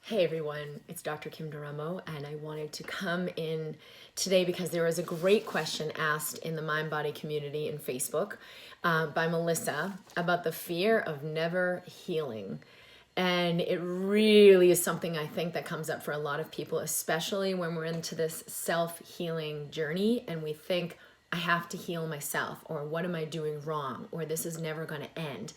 Hey everyone, it's Dr. Kim Duramo, and I wanted to come in today because there was a great question asked in the Mind Body community in Facebook by Melissa about the fear of never healing. And it really is something I think that comes up for a lot of people, especially when we're into this self-healing journey and we think, I have to heal myself, or what am I doing wrong, or this is never going to end.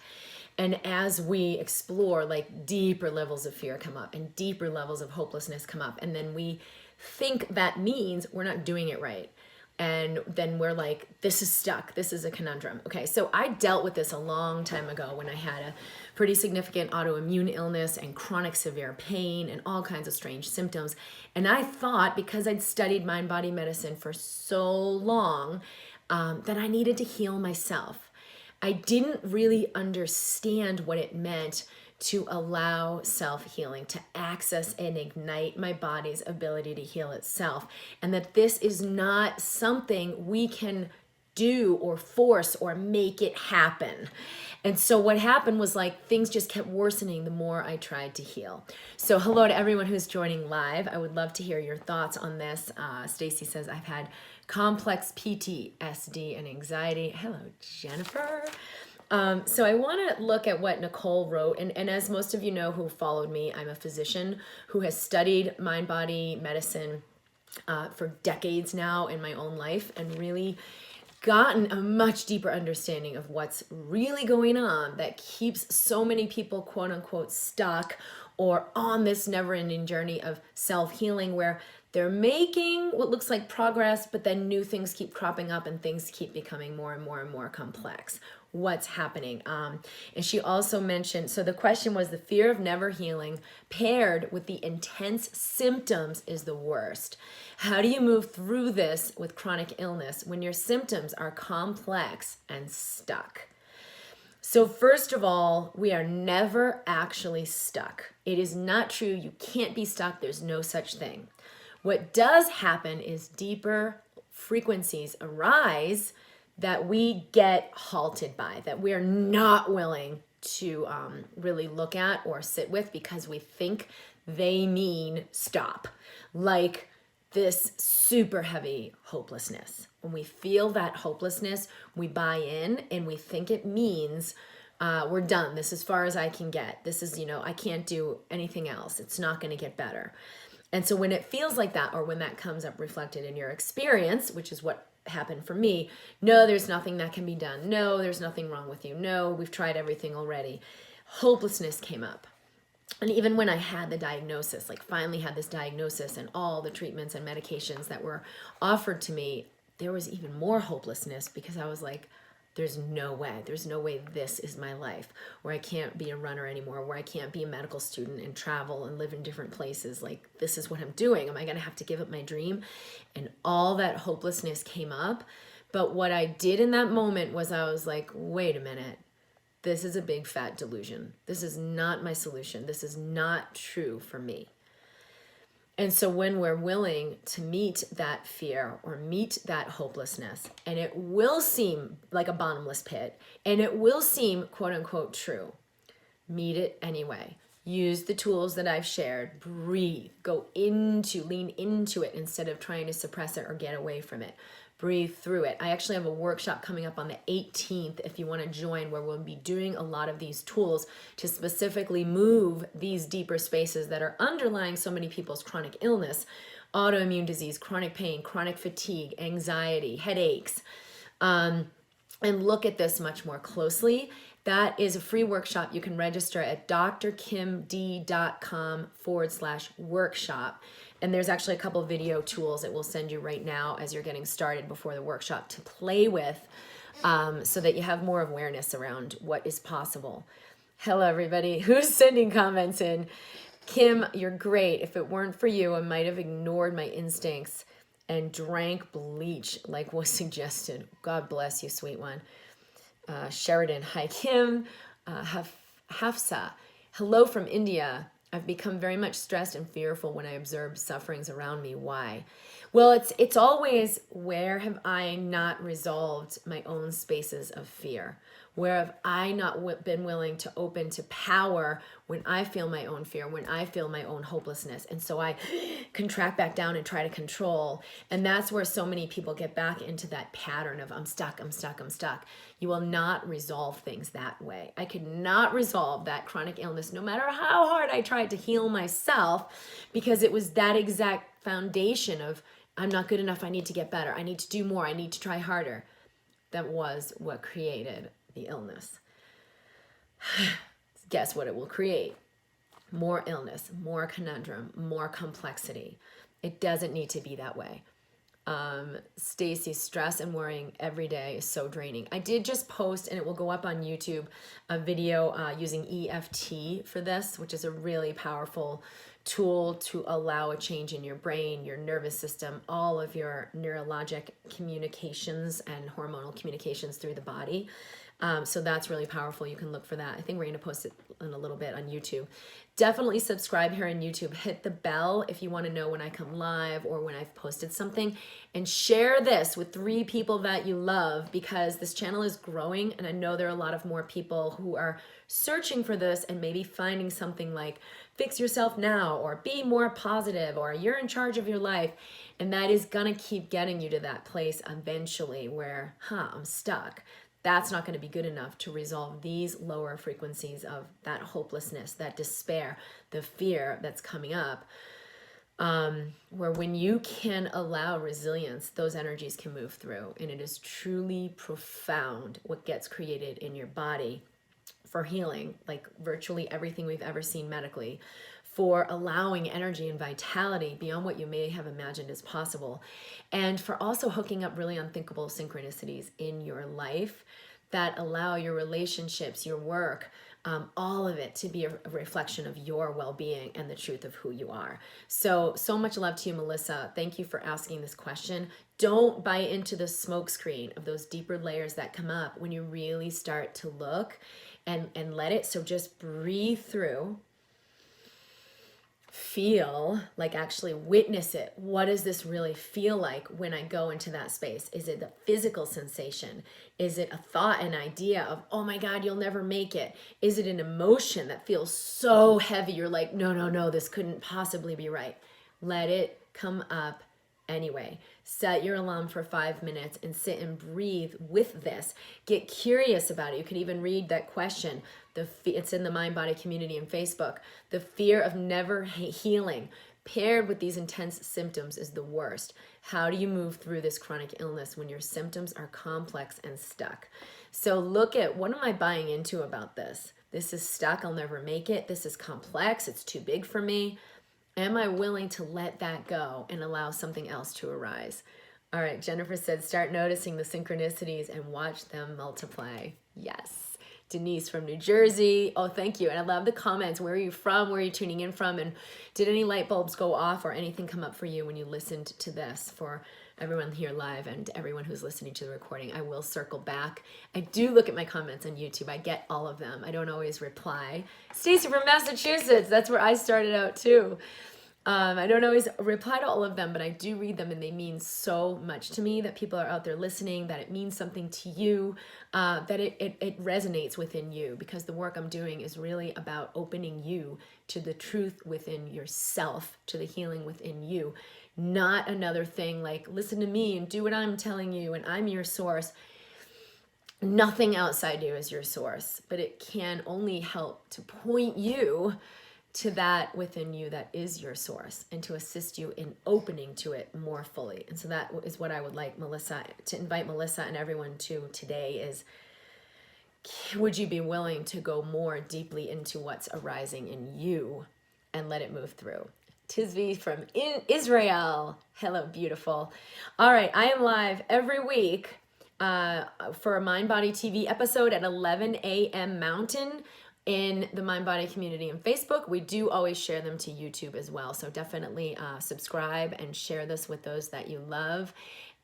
And as we explore, like deeper levels of fear come up and deeper levels of hopelessness come up. And then we think that means we're not doing it right. And then we're like, this is stuck. This is a conundrum. Okay, so I dealt with this a long time ago when I had a pretty significant autoimmune illness and chronic severe pain and all kinds of strange symptoms. And I thought, because I'd studied mind-body medicine for so long, that I needed to heal myself. I didn't really understand what it meant to allow self-healing, to access and ignite my body's ability to heal itself, and that this is not something we can do or force or make it happen. And so what happened was, like, things just kept worsening the more I tried to heal. So hello to everyone who's joining live. I would love to hear your thoughts on this. Stacy says, I've had complex PTSD and anxiety. Hello, Jennifer. So I want to look at what Nicole wrote. And as most of you know who followed me, I'm a physician who has studied mind-body medicine for decades now in my own life, and really gotten a much deeper understanding of what's really going on that keeps so many people, quote unquote, stuck or on this never-ending journey of self-healing, where they're making what looks like progress, but then new things keep cropping up and things keep becoming more and more and more complex. What's happening? And she also mentioned, so the question was, the fear of never healing paired with the intense symptoms is the worst. How do you move through this with chronic illness when your symptoms are complex and stuck? So first of all, we are never actually stuck. It is not true. You can't be stuck. There's no such thing. What does happen is deeper frequencies arise that we get halted by, that we are not willing to really look at or sit with, because we think they mean stop. Like this super heavy hopelessness. When we feel that hopelessness, we buy in and we think it means we're done. This is as far as I can get. This is, I can't do anything else. It's not going to get better. And so when it feels like that, or when that comes up reflected in your experience, which is what happened for me, no, there's nothing that can be done. No, there's nothing wrong with you. No, we've tried everything already. Hopelessness came up. And even when I had the diagnosis, like finally had this diagnosis and all the treatments and medications that were offered to me, there was even more hopelessness, because I was like, there's no way this is my life, where I can't be a runner anymore, where I can't be a medical student and travel and live in different places. Like, this is what I'm doing. Am I going to have to give up my dream? And all that hopelessness came up. But what I did in that moment was, I was like, wait a minute. This is a big fat delusion. This is not my solution. This is not true for me. And so when we're willing to meet that fear or meet that hopelessness, and it will seem like a bottomless pit, and it will seem quote unquote true, meet it anyway. Use the tools that I've shared. Breathe. Lean into it instead of trying to suppress it or get away from it. Breathe through it. I actually have a workshop coming up on the 18th if you want to join, where we'll be doing a lot of these tools to specifically move these deeper spaces that are underlying so many people's chronic illness, autoimmune disease, chronic pain, chronic fatigue, anxiety, headaches, and look at this much more closely. That is a free workshop. You can register at drkimd.com/workshop. And there's actually a couple video tools that we'll send you right now as you're getting started before the workshop to play with, so that you have more awareness around what is possible. Hello, everybody. Who's sending comments in? Kim, you're great. If it weren't for you, I might have ignored my instincts and drank bleach like was suggested. God bless you, sweet one. Sheridan, hi, Kim. Hafsa, hello from India. I've become very much stressed and fearful when I observe sufferings around me. Why? Well, it's always, where have I not resolved my own spaces of fear? Where have I not been willing to open to power when I feel my own fear, when I feel my own hopelessness? And so I contract back down and try to control. And that's where so many people get back into that pattern of I'm stuck, I'm stuck, I'm stuck. You will not resolve things that way. I could not resolve that chronic illness no matter how hard I tried to heal myself, because it was that exact foundation of I'm not good enough, I need to get better, I need to do more, I need to try harder. That was what created the illness. Guess what it will create? More illness, more conundrum, more complexity. It doesn't need to be that way. Stacy, stress and worrying every day is so draining. I did just post, and it will go up on YouTube, a video using EFT for this, which is a really powerful tool to allow a change in your brain, your nervous system, all of your neurologic communications and hormonal communications through the body. So that's really powerful. You can look for that. I think we're going to post it in a little bit on YouTube. Definitely subscribe here on YouTube. Hit the bell if you want to know when I come live or when I've posted something. And share this with 3 people that you love, because this channel is growing. And I know there are a lot of more people who are searching for this and maybe finding something like fix yourself now, or be more positive, or you're in charge of your life. And that is going to keep getting you to that place eventually where, I'm stuck. That's not going to be good enough to resolve these lower frequencies of that hopelessness, that despair, the fear that's coming up. Where when you can allow resilience, those energies can move through. And it is truly profound what gets created in your body for healing, like virtually everything we've ever seen medically, for allowing energy and vitality beyond what you may have imagined is possible, and for also hooking up really unthinkable synchronicities in your life that allow your relationships, your work, all of it to be a reflection of your well-being and the truth of who you are. So much love to you, Melissa. Thank you for asking this question. Don't buy into the smokescreen of those deeper layers that come up when you really start to look and let it. So just breathe through. Feel, like actually witness it. What does this really feel like when I go into that space? Is it a physical sensation? Is it a thought, an idea of, oh my God, you'll never make it? Is it an emotion that feels so heavy? You're like, no, this couldn't possibly be right. Let it come up anyway. Set your alarm for 5 minutes and sit and breathe with this. Get curious about it. You can even read that question. It's in the Mind Body community in Facebook. The fear of never healing paired with these intense symptoms is the worst. How do you move through this chronic illness when your symptoms are complex and stuck? So look at, what am I buying into about this? This is stuck. I'll never make it. This is complex. It's too big for me. Am I willing to let that go and allow something else to arise? All right, Jennifer said, start noticing the synchronicities and watch them multiply. Yes. Denise from New Jersey. Oh, thank you. And I love the comments. Where are you from? Where are you tuning in from? And did any light bulbs go off or anything come up for you when you listened to this? For everyone here live and everyone who's listening to the recording, I will circle back. I do look at my comments on YouTube. I get all of them. I don't always reply. Stacy from Massachusetts. That's where I started out too. I don't always reply to all of them, but I do read them, and they mean so much to me that people are out there listening, that it means something to you, that it resonates within you, because the work I'm doing is really about opening you to the truth within yourself, to the healing within you, not another thing like listen to me and do what I'm telling you and I'm your source. Nothing outside you is your source, but it can only help to point you to that within you that is your source, and to assist you in opening to it more fully. And so that is what I would like to invite Melissa and everyone to today is, would you be willing to go more deeply into what's arising in you and let it move through? Tisvi from Israel. Hello, beautiful. All right, I am live every week for a Mind Body TV episode at 11 a.m. Mountain in the Mind Body community on Facebook. We do always share them to YouTube as well. So definitely subscribe and share this with those that you love.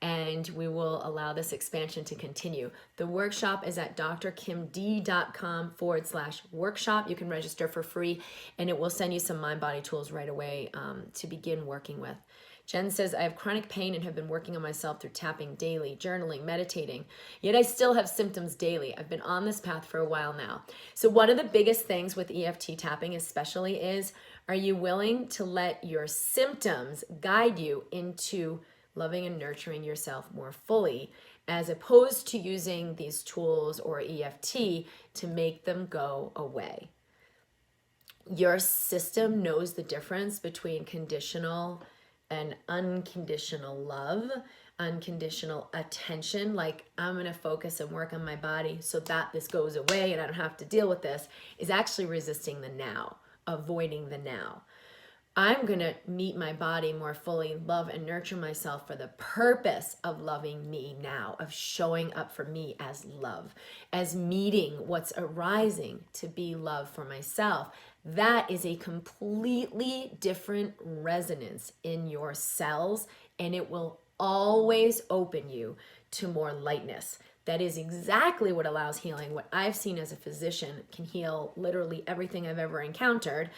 And we will allow this expansion to continue. The workshop is at drkimd.com/workshop. You can register for free, and it will send you some Mind Body tools right away to begin working with. Jen says, I have chronic pain and have been working on myself through tapping daily, journaling, meditating, yet I still have symptoms daily. I've been on this path for a while now. So one of the biggest things with EFT tapping especially is, are you willing to let your symptoms guide you into loving and nurturing yourself more fully, as opposed to using these tools or EFT to make them go away? Your system knows the difference between conditional and unconditional love, unconditional attention. Like, I'm going to focus and work on my body so that this goes away and I don't have to deal with this, is actually resisting the now, avoiding the now. I'm going to meet my body more fully, love and nurture myself for the purpose of loving me now, of showing up for me as love, as meeting what's arising to be love for myself. That is a completely different resonance in your cells, and it will always open you to more lightness. That is exactly what allows healing. What I've seen as a physician can heal literally everything I've ever encountered.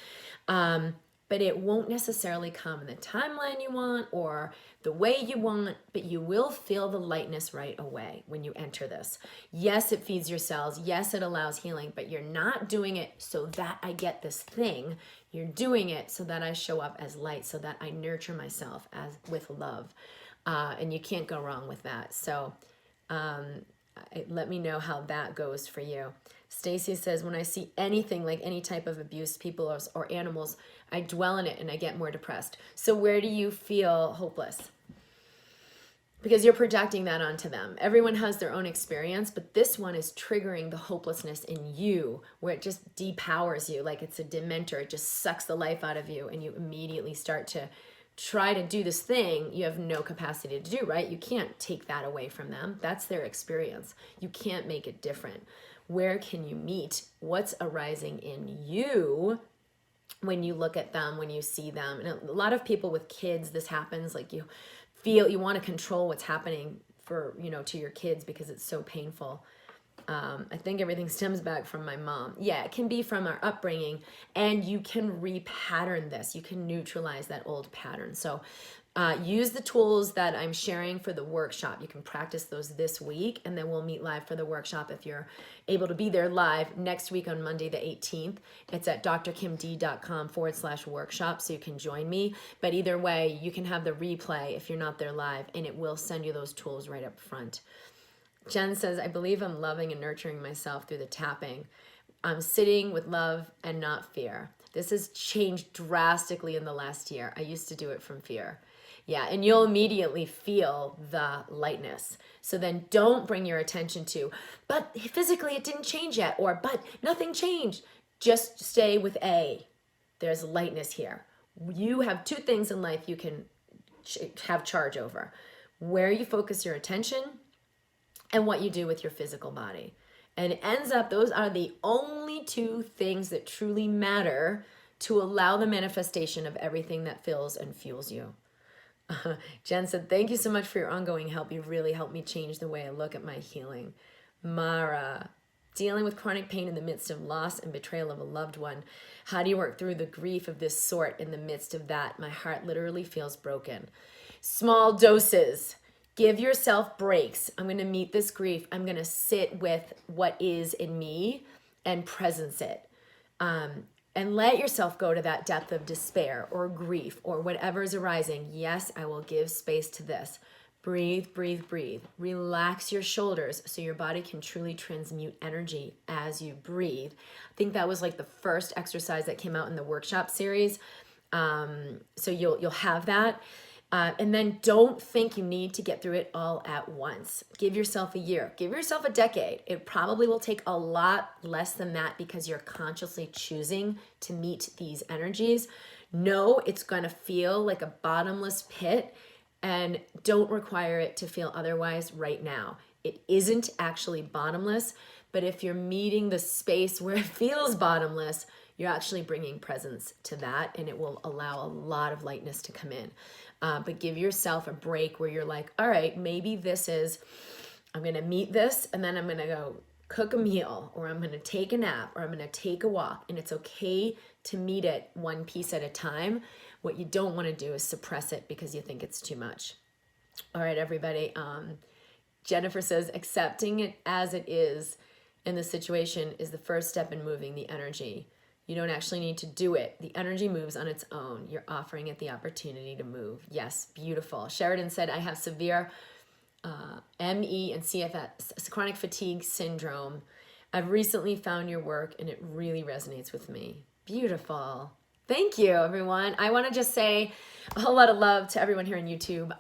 But it won't necessarily come in the timeline you want or the way you want, but you will feel the lightness right away when you enter this. Yes, it feeds your cells. Yes, it allows healing, but you're not doing it so that I get this thing. You're doing it so that I show up as light, so that I nurture myself as with love. And you can't go wrong with that. So let me know how that goes for you. Stacy says, when I see anything like any type of abuse, people or animals, I dwell in it and I get more depressed. So where do you feel hopeless? Because you're projecting that onto them. Everyone has their own experience, but this one is triggering the hopelessness in you, where it just depowers you like it's a dementor. It just sucks the life out of you, and you immediately start to try to do this thing you have no capacity to do, right? You can't take that away from them. That's their experience. You can't make it different. Where can you meet what's arising in you when you look at them, when you see them? And a lot of people with kids, this happens. Like, you feel you want to control what's happening for, to your kids because it's so painful. I think everything stems back from my mom. Yeah, it can be from our upbringing, and you can repattern this. You can neutralize that old pattern. So use the tools that I'm sharing for the workshop. You can practice those this week, and then we'll meet live for the workshop if you're able to be there live next week on Monday the 18th. It's at drkimd.com/workshop, so you can join me. But either way, you can have the replay if you're not there live, and it will send you those tools right up front. Jen says, I believe I'm loving and nurturing myself through the tapping. I'm sitting with love and not fear. This has changed drastically in the last year. I used to do it from fear. Yeah, and you'll immediately feel the lightness. So then don't bring your attention to, but physically it didn't change yet, or but nothing changed. Just stay with A. There's lightness here. You have two things in life you can have charge over: where you focus your attention and what you do with your physical body. And it ends up, those are the only two things that truly matter to allow the manifestation of everything that fills and fuels you. Jen said, thank you so much for your ongoing help. You've really helped me change the way I look at my healing. Mara, dealing with chronic pain in the midst of loss and betrayal of a loved one. How do you work through the grief of this sort in the midst of that? My heart literally feels broken. Small doses. Give yourself breaks. I'm going to meet this grief. I'm going to sit with what is in me and presence it. And let yourself go to that depth of despair or grief or whatever is arising. Yes, I will give space to this. Breathe, breathe, breathe. Relax your shoulders so your body can truly transmute energy as you breathe. I think that was like the first exercise that came out in the workshop series. So you'll have that. And then don't think you need to get through it all at once. Give yourself a year. Give yourself a decade. It probably will take a lot less than that because you're consciously choosing to meet these energies. Know it's going to feel like a bottomless pit, and don't require it to feel otherwise right now. It isn't actually bottomless, but if you're meeting the space where it feels bottomless, you're actually bringing presence to that, and it will allow a lot of lightness to come in. But give yourself a break where you're like, all right, maybe this is, I'm going to meet this, and then I'm going to go cook a meal, or I'm going to take a nap, or I'm going to take a walk, and it's okay to meet it one piece at a time. What you don't want to do is suppress it because you think it's too much. All right, everybody. Jennifer says, accepting it as it is in the situation is the first step in moving the energy. You don't actually need to do it. The energy moves on its own. You're offering it the opportunity to move. Yes, beautiful. Sheridan said, I have severe ME and CFS, chronic fatigue syndrome. I've recently found your work and it really resonates with me. Beautiful. Thank you, everyone. I want to just say a whole lot of love to everyone here on YouTube.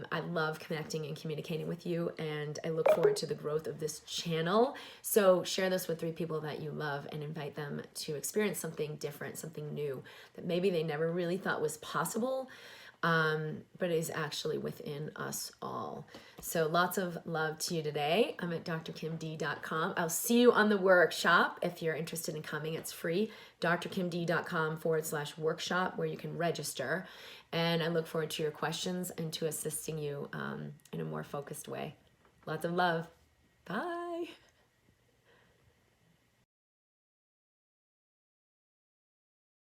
I love connecting and communicating with you, and I look forward to the growth of this channel. So share this with 3 people that you love and invite them to experience something different, something new that maybe they never really thought was possible, but is actually within us all. So lots of love to you today. I'm at drkimd.com. I'll see you on the workshop. If you're interested in coming, it's free. drkimd.com/workshop, where you can register. And I look forward to your questions and to assisting you in a more focused way. Lots of love. Bye.